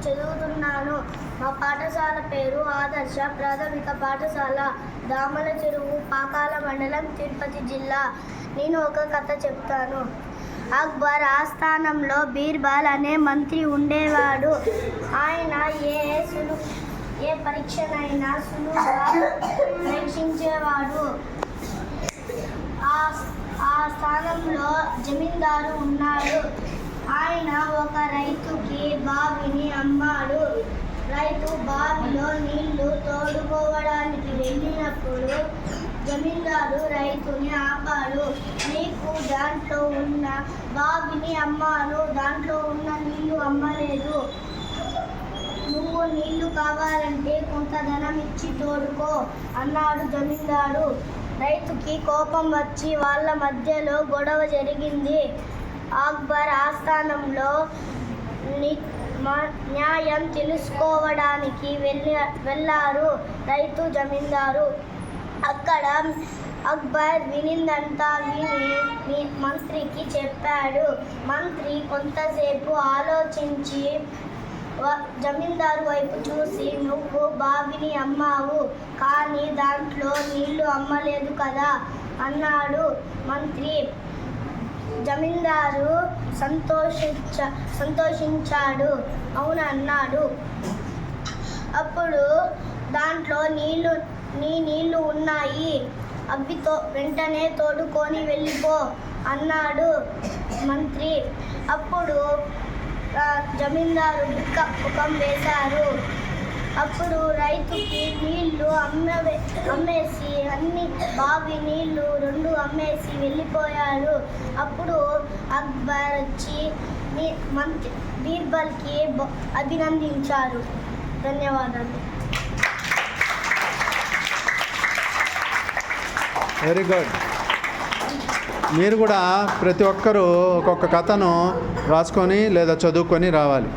చదువుతున్నాను. మా పాఠశాల పేరు ఆదర్శ ప్రాథమిక పాఠశాల, దామల చెరువు, పాకాల మండలం, తిరుపతి జిల్లా. నేను ఒక కథ చెప్తాను. అక్బర్ ఆస్థానంలో బీర్బల్ అనే మంత్రి ఉండేవాడు. ఆయన ఏ పరీక్షనైనా సులువుగా పరీక్షించేవాడు. ఆ స్థానంలో జమీందారు ఉన్నాడు. ఆయన ఒక రైతుకి బావిని అమ్మాడు. రైతు బావిలో నీళ్లు తోడుకోవడానికి వెళ్ళినప్పుడు జమీందారు రైతుని ఆపాడు. నీకు దాంట్లో ఉన్న బావిని అమ్మాను, దాంట్లో ఉన్న నీళ్లు అమ్మలేదు. నువ్వు నీళ్లు కావాలంటే కొంత ధనం ఇచ్చి తోడుకో అన్నాడు జమీందారు. రైతుకి కోపం వచ్చి వాళ్ళ మధ్యలో గొడవ జరిగింది. అక్బర్ ఆస్థానంలో న్యాయం తెలుసుకోవడానికి వెళ్ళారు రైతు, జమీందారు. అక్కడ అక్బర్ వినిందంతా విని మంత్రికి చెప్పాడు. మంత్రి కొంతసేపు ఆలోచించి జమీందారు వైపు చూసి, నువ్వు బావిని అమ్మావు, కానీ దాంట్లో నీళ్లు అమ్మలేదు కదా అన్నాడు. మంత్రి జమీందారు సంతోషించాడు. అవునన్నాడు. అప్పుడు దాంట్లో నీళ్లు ఉన్నాయి, అవి వెంటనే తోడుకొని వెళ్ళిపో అన్నాడు మంత్రి. అప్పుడు జమీందారు ముఖం వేశారు. అప్పుడు రైతుకి నీళ్లు అమ్మేసి అన్ని బావి నీళ్లు 2 అమ్మేసి వెళ్ళిపోయాడు. అప్పుడు అక్బర్ వచ్చి మంత్రి బీర్బల్కి అభినందించారు. ధన్యవాదాలు. Very good. మీరు కూడా ప్రతి ఒక్కరూ ఒక్కొక్క కథను రాసుకొని లేదా చదువుకొని రావాలి.